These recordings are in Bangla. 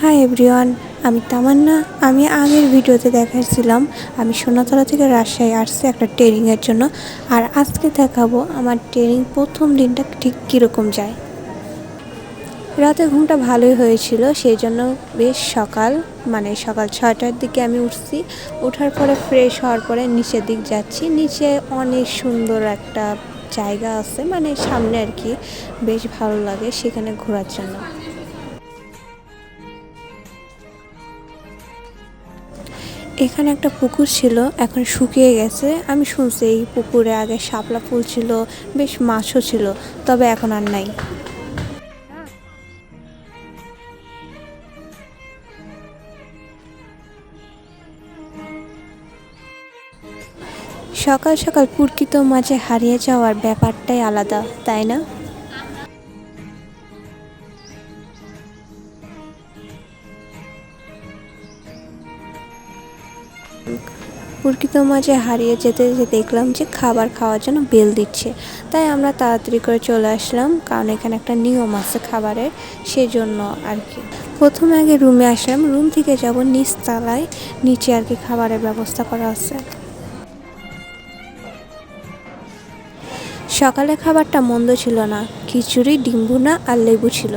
হাই এভরিওয়ান, আমি তামান্না। আমি আগের ভিডিওতে দেখাচ্ছিলাম আমি সোনাতলা থেকে রাজশাহী আসছি একটা ট্রেনিংয়ের জন্য। আর আজকে দেখাবো আমার ট্রেনিং প্রথম দিনটা ঠিক কীরকম যায়। রাতে ঘুমটা ভালোই হয়েছিল, সেই জন্য বেশ সকাল সকাল 6টার দিকে আমি উঠছি। ওঠার পরে ফ্রেশ হওয়ার পরে নিচের দিক যাচ্ছি। নিচে অনেক সুন্দর একটা জায়গা আছে, সামনে আর কি, বেশ ভালো লাগে সেখানে ঘোরার জন্য। এখানে একটা পুকুর ছিল, এখন শুকিয়ে গেছে। আমি শুনছি এই পুকুরে আগে শাপলা ফুল ছিল, বেশ মাছও ছিল, তবে এখন আর নাই। সকাল সকাল প্রকৃত মাঝে হারিয়ে যাওয়ার ব্যাপারটাই আলাদা, তাই না? প্রকৃত মাঝে হারিয়ে যেতে যেতে দেখলাম যে খাবার খাওয়ার জন্য বেল দিচ্ছে, তাই আমরা তাড়াতাড়ি করে চলে আসলাম, কারণ এখানে একটা নিয়ম আছে খাবারের, সেই জন্য আর কি। প্রথমে আগে রুমে আসলাম, রুম থেকে যাব নিচতলায়, নিচে আর কি খাবারের ব্যবস্থা করা আছে। সকালে খাবারটা মন্দ ছিল না, খিচুড়ি, ডিম ভুনা আর লেবু ছিল।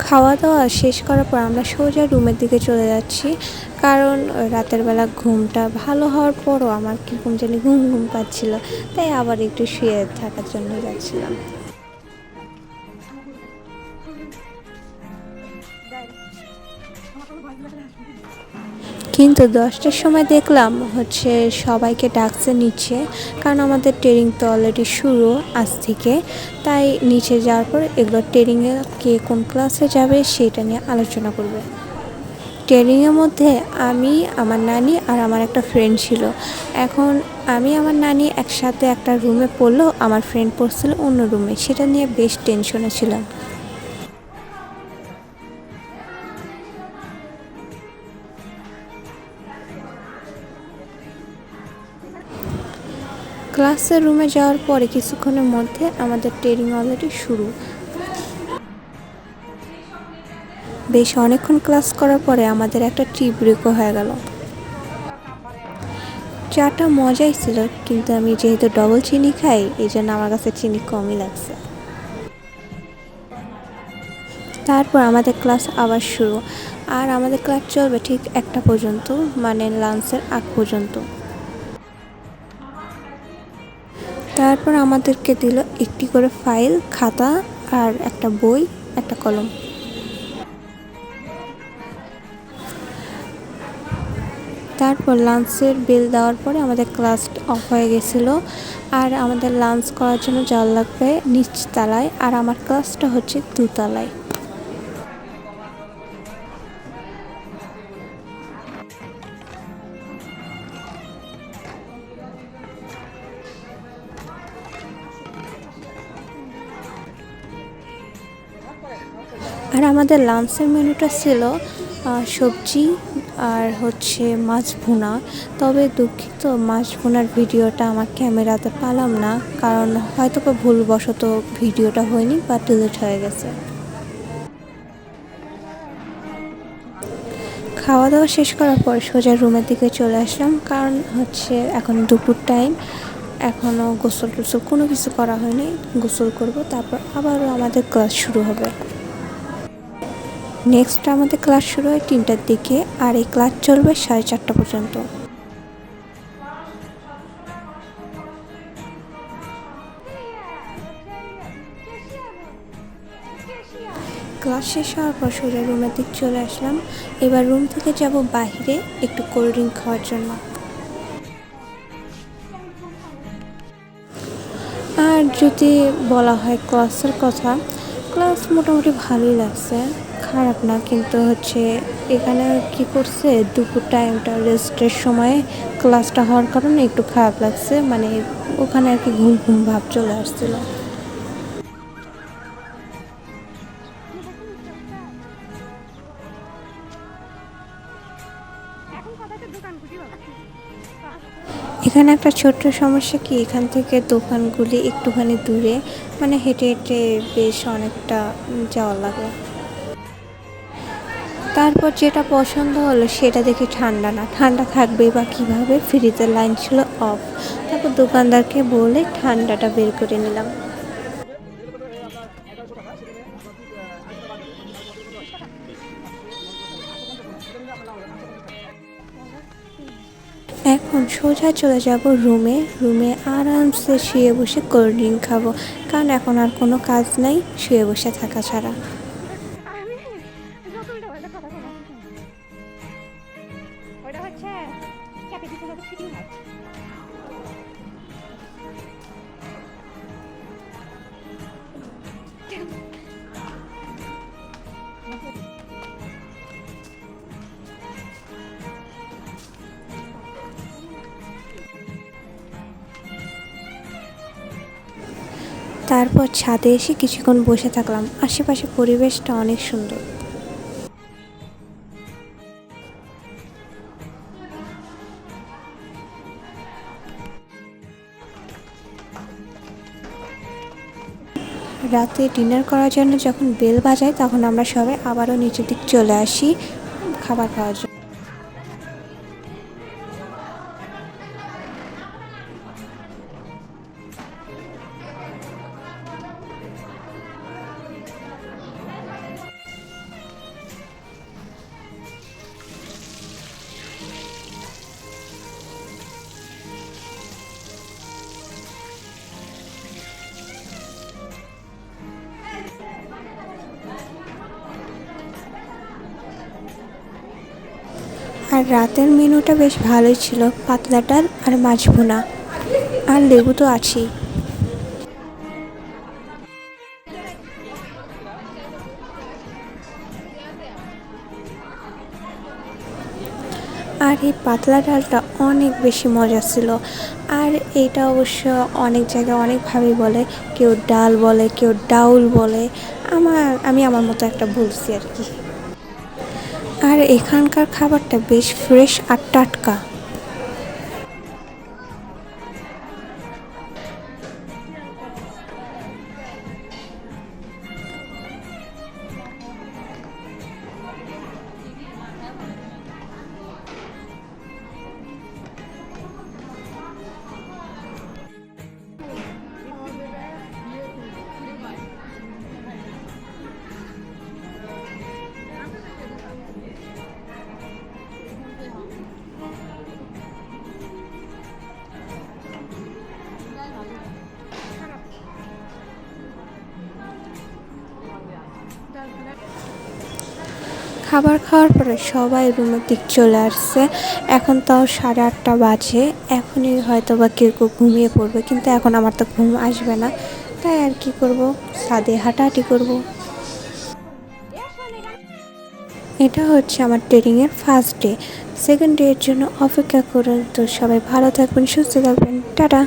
খাওয়া দাওয়া শেষ করার পর আমরা সোজা রুমের দিকে চলে যাচ্ছি, কারণ রাতের বেলা ঘুমটা ভালো হওয়ার পরও আমার কীরকম জানি ঘুম ঘুম পাচ্ছিল, তাই আবার একটু শুয়ে থাকার জন্য যাচ্ছিলাম। কিন্তু 10টার সময় দেখলাম সবাইকে ডাকছে নিচে, কারণ আমাদের ট্রেনিং তো অলরেডি শুরু আজ থেকে। তাই নিচে যাওয়ার পর এগুলো ট্রেনিংয়ে কে কোন ক্লাসে যাবে সেটা নিয়ে আলোচনা করবে। ট্রেনিংয়ের মধ্যে আমি, আমার নানি আর আমার একটা ফ্রেন্ড ছিল। এখন আমি আমার নানি একসাথে একটা রুমে পড়লো, আমার ফ্রেন্ড পড়ছিল অন্য রুমে, সেটা নিয়ে বেশ টেনশনে ছিলাম। ক্লাসের রুমে যাওয়ার পরে কিছুক্ষণের মধ্যে আমাদের ট্রেনিং অলরেডি শুরু। বেশ অনেকক্ষণ ক্লাস করার পরে আমাদের একটা টি ব্রেকও হয়ে গেল। চাটা মজাই ছিল, কিন্তু আমি যেহেতু ডবল চিনি খাই, এই জন্য আমার কাছে চিনি কমই লাগছে। তারপর আমাদের ক্লাস আবার শুরু, আর আমাদের ক্লাস চলবে ঠিক 1টা পর্যন্ত, লাঞ্চের আগ পর্যন্ত। তারপর আমাদেরকে দিল একটি করে ফাইল, খাতা আর একটা বই, একটা কলম। তারপর লাঞ্চের বেল দেওয়ার পরে আমাদের ক্লাস অফ হয়ে গেছিলো, আর আমাদের লাঞ্চ করার জন্য যাওয়া লাগবে নিচতলায়, আর আমার ক্লাসটা হচ্ছে 2তলায়। আর আমাদের লাঞ্চের মেনুটা ছিল সবজি আর মাছ ভুনা। তবে দুঃখিত, মাছ ভুনার ভিডিওটা আমার ক্যামেরাতে পেলাম না, কারণ হয়তো বা ভুলবশত ভিডিওটা হয়নি বা ডিলিট হয়ে গেছে। খাওয়া দাওয়া শেষ করার পর সোজা রুমের দিকে চলে আসলাম, কারণ এখন দুপুর টাইম, এখনও গোসল টোসল কোনো কিছু করা হয়নি। গোসল করব, তারপর আবারও আমাদের ক্লাস শুরু হবে। নেক্সট আমাদের ক্লাস শুরু হয় 3টার দিকে, আর এই ক্লাস চলবে 4:30 পর্যন্ত। ক্লাস শেষ হওয়ার পর সোজা রুমের দিকে চলে আসলাম। এবার রুম থেকে যাব বাইরে একটু কোল্ড ড্রিঙ্ক খাওয়ার জন্য। আর যদি বলা হয় ক্লাসের কথা, ক্লাস মোটামুটি ভালোই লাগছে, খারাপ না। কিন্তু এখানে কি করছে, দুপুর টাইমটা রেস্টের সময়ে ক্লাসটা হওয়ার কারণে একটু খারাপ লাগছে, ওখানে আর কি ঘুম ঘুম ভাব চলে আসছিল। এখানে একটা ছোট্ট সমস্যা কি, এখান থেকে দোকানগুলি একটুখানি দূরে, মানে হেঁটে হেঁটে বেশ অনেকটা যাওয়া লাগে। তারপর যেটা পছন্দ হলো সেটা দেখি ঠান্ডা না, ঠান্ডা থাকবেই বা কীভাবে, ফ্রিজের লাইন ছিল অফ। তারপর দোকানদারকে বলে ঠান্ডাটা বের করে নিলাম। এখন সোজা চলে যাব রুমে। রুমে আরামসে শুয়ে বসে কোল্ড ড্রিঙ্ক খাবো, কারণ এখন আর কোনো কাজ নাই শুয়ে বসে থাকা ছাড়া। তারপর ছাদে এসে কিছুক্ষণ বসে থাকলাম, আশেপাশে পরিবেশটা অনেক সুন্দর। রাতে ডিনার করার জন্য যখন বেল বাজায় তখন আমরা সবাই আবারও নিচের দিক চলে আসি খাবার খাওয়ার জন্য। আর রাতের মেনুটা বেশ ভালোই ছিল, পাতলা ডাল আর মাছ ভুনা, আর লেবু তো আছেই। আর এই পাতলা ডালটা অনেক বেশি মজা ছিল। আর এইটা অবশ্য অনেক জায়গায় অনেকভাবেই বলে, কেউ ডাল বলে, কেউ ডাউল বলে। আমি আমার মতো একটা বলছি আর কি। আর এখানকার খাবারটা বেশ ফ্রেশ আর টাটকা। খাবার খাওয়ার পরে সবাই রুমের দিক চলে আসছে। এখন তাও 8:30 বাজে, এখনই হয়তো বা কেউ কেউ ঘুমিয়ে পড়বে, কিন্তু এখন আমার তো ঘুম আসবে না, তাই আর কি করব, ছাদে হাঁটাহাঁটি করব। এটা হচ্ছে আমার ট্রেনিংয়ের ফার্স্ট ডে। সেকেন্ড ডে এর জন্য অপেক্ষা করুন। তো সবাই ভালো থাকবেন, সুস্থ থাকবেন, টাটা।